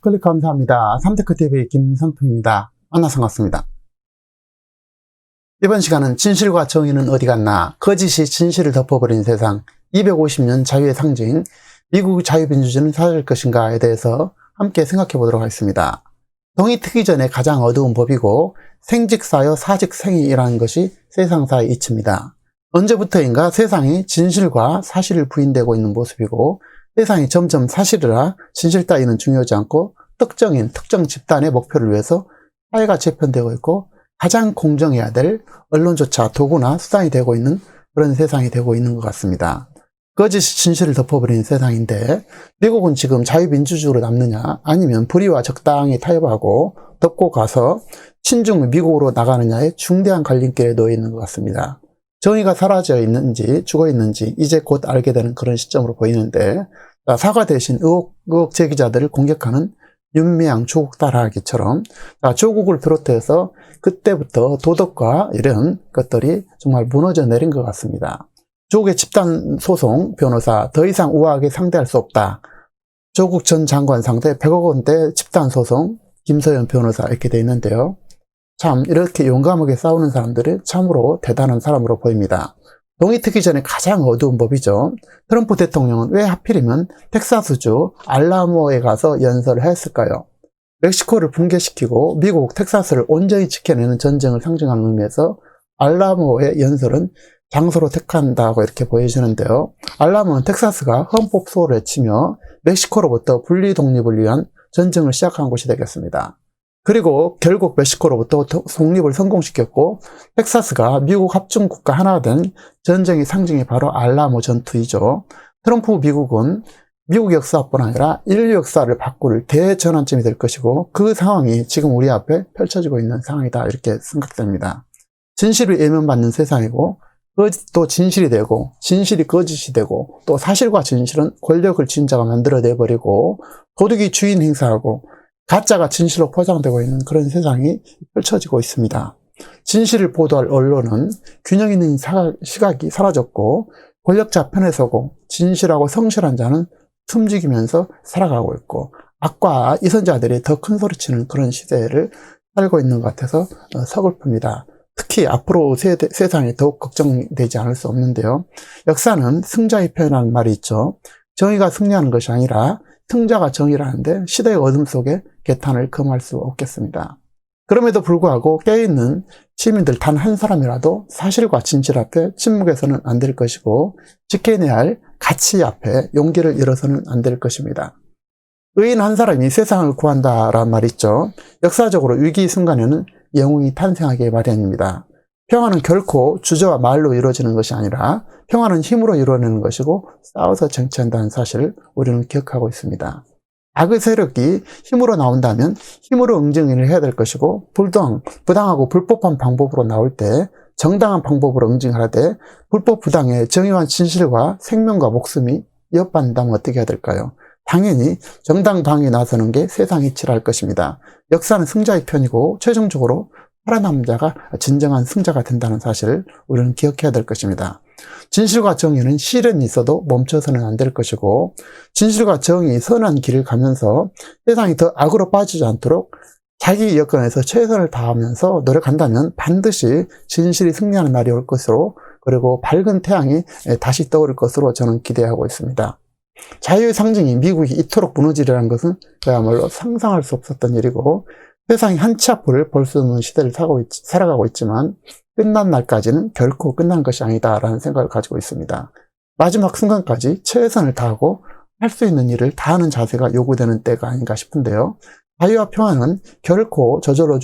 클릭 감사합니다. 삼테크TV 김선표입니다. 만나서 반갑습니다. 이번 시간은 진실과 정의는 어디 갔나, 거짓이 진실을 덮어버린 세상, 250년 자유의 상징, 미국 자유민주주의는 사라질 것인가에 대해서 함께 생각해 보도록 하겠습니다. 동이 트기 전에 가장 어두운 법이고 생직사여 사직생이라는 것이 세상사의 이치입니다. 언제부터인가 세상이 진실과 사실을 부인되고 있는 모습이고, 세상이 점점 사실이라 진실 따위는 중요하지 않고 특정 집단의 목표를 위해서 사회가 재편되고 있고, 가장 공정해야 될 언론조차 도구나 수단이 되고 있는 그런 세상이 되고 있는 것 같습니다. 거짓이 진실을 덮어버리는 세상인데, 미국은 지금 자유민주주의로 남느냐, 아니면 불의와 적당히 타협하고 덮고 가서 친중 미국으로 나가느냐의 중대한 갈림길에 놓여 있는 것 같습니다. 정의가 사라져 있는지 죽어 있는지 이제 곧 알게 되는 그런 시점으로 보이는데, 사과 대신 의혹 제기자들을 공격하는 윤미향 조국 따라하기처럼 조국을 비롯해서 그때부터 도덕과 이런 것들이 정말 무너져 내린 것 같습니다. 조국의 집단소송 변호사 더 이상 우아하게 상대할 수 없다. 조국 전 장관 상대 100억 원대 집단소송 김서연 변호사 이렇게 돼 있는데요. 참 이렇게 용감하게 싸우는 사람들이 참으로 대단한 사람으로 보입니다. 동이 트기 전에 가장 어두운 법이죠. 트럼프 대통령은 왜 하필이면 텍사스주 알라모에 가서 연설을 했을까요? 멕시코를 붕괴시키고 미국 텍사스를 온전히 지켜내는 전쟁을 상징하는 의미에서 알라모의 연설은 장소로 택한다고 이렇게 보여지는데요. 알라모는 텍사스가 헌법 수호를 외치며 멕시코로부터 분리 독립을 위한 전쟁을 시작한 곳이 되겠습니다. 그리고 결국 멕시코로부터 독립을 성공시켰고, 텍사스가 미국 합중국가 하나가 된 전쟁의 상징이 바로 알라모 전투이죠. 트럼프 미국은 미국 역사뿐 아니라 인류 역사를 바꿀 대전환점이 될 것이고, 그 상황이 지금 우리 앞에 펼쳐지고 있는 상황이다 이렇게 생각됩니다. 진실을 외면받는 세상이고, 또 진실이 되고, 진실이 거짓이 되고, 또 사실과 진실은 권력을 쥔 자가 만들어내버리고, 도둑이 주인 행사하고, 가짜가 진실로 포장되고 있는 그런 세상이 펼쳐지고 있습니다. 진실을 보도할 언론은 균형 있는 시각이 사라졌고, 권력자 편에 서고 진실하고 성실한 자는 숨지기면서 살아가고 있고, 악과 이선자들이 더 큰 소리치는 그런 시대를 살고 있는 것 같아서 서글픕니다. 특히 앞으로 세상이 더욱 걱정되지 않을 수 없는데요. 역사는 승자의 편이라는 말이 있죠. 정의가 승리하는 것이 아니라 승자가 정의라는데, 시대의 어둠 속에 개탄을 금할 수 없겠습니다. 그럼에도 불구하고 깨어있는 시민들 단 한 사람이라도 사실과 진실 앞에 침묵해서는 안 될 것이고, 지켜내야 할 가치 앞에 용기를 잃어서는 안 될 것입니다. 의인 한 사람이 세상을 구한다라는 말이 있죠. 역사적으로 위기 순간에는 영웅이 탄생하기 마련입니다. 평화는 결코 주저와 말로 이루어지는 것이 아니라 평화는 힘으로 이루어내는 것이고, 싸워서 쟁취한다는 사실을 우리는 기억하고 있습니다. 악의 세력이 힘으로 나온다면 힘으로 응징을 해야 될 것이고, 부당하고 불법한 방법으로 나올 때 정당한 방법으로 응징하되, 불법 부당의 정의와 진실과 생명과 목숨이 위협받는다면 어떻게 해야 될까요? 당연히 정당 방위에 나서는 게 세상 이치를 할 것입니다. 역사는 승자의 편이고, 최종적으로 살아남은 자가 진정한 승자가 된다는 사실을 우리는 기억해야 될 것입니다. 진실과 정의는 시련이 있어도 멈춰서는 안 될 것이고, 진실과 정의 선한 길을 가면서 세상이 더 악으로 빠지지 않도록 자기 여건에서 최선을 다하면서 노력한다면 반드시 진실이 승리하는 날이 올 것으로, 그리고 밝은 태양이 다시 떠오를 것으로 저는 기대하고 있습니다. 자유의 상징이 미국이 이토록 무너지려는 것은 그야말로 상상할 수 없었던 일이고, 세상이 한 치 앞을 볼 수 없는 시대를 살아가고 있지만, 끝난 날까지는 결코 끝난 것이 아니다라는 생각을 가지고 있습니다. 마지막 순간까지 최선을 다하고 할 수 있는 일을 다하는 자세가 요구되는 때가 아닌가 싶은데요. 자유와 평화는 결코 저절로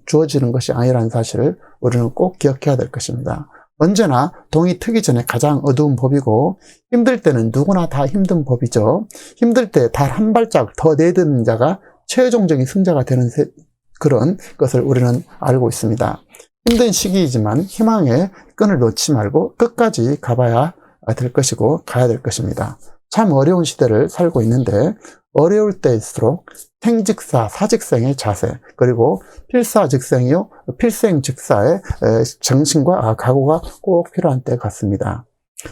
주어지는 것이 아니라는 사실을 우리는 꼭 기억해야 될 것입니다. 언제나 동이 트기 전에 가장 어두운 법이고, 힘들 때는 누구나 다 힘든 법이죠. 힘들 때 단 한 발짝 더 내딛는 자가 최종적인 승자가 되는 그런 것을 우리는 알고 있습니다. 힘든 시기이지만 희망의 끈을 놓지 말고 끝까지 가봐야 될 것이고, 가야 될 것입니다. 참 어려운 시대를 살고 있는데, 어려울 때일수록 생직사, 사직생의 자세, 그리고 필사직생이요, 필생직사의 정신과 각오가 꼭 필요한 때 같습니다.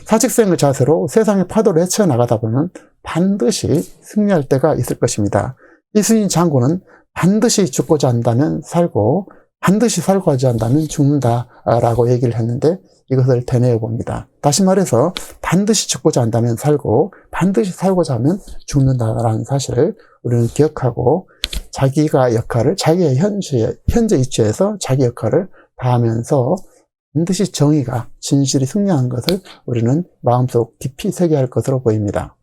사직생의 자세로 세상의 파도를 헤쳐나가다 보면 반드시 승리할 때가 있을 것입니다. 이순신 장군은 반드시 죽고자 한다면 살고 반드시 살고자 한다면 죽는다라고 얘기를 했는데 이것을 되뇌어 봅니다. 다시 말해서 반드시 죽고자 한다면 살고 반드시 살고자 하면 죽는다라는 사실을 우리는 기억하고 자기가 역할을 자기의 현재 위치에서 자기 역할을 다하면서 반드시 정의가 진실이 승리한 것을 우리는 마음속 깊이 새겨야 할 것으로 보입니다.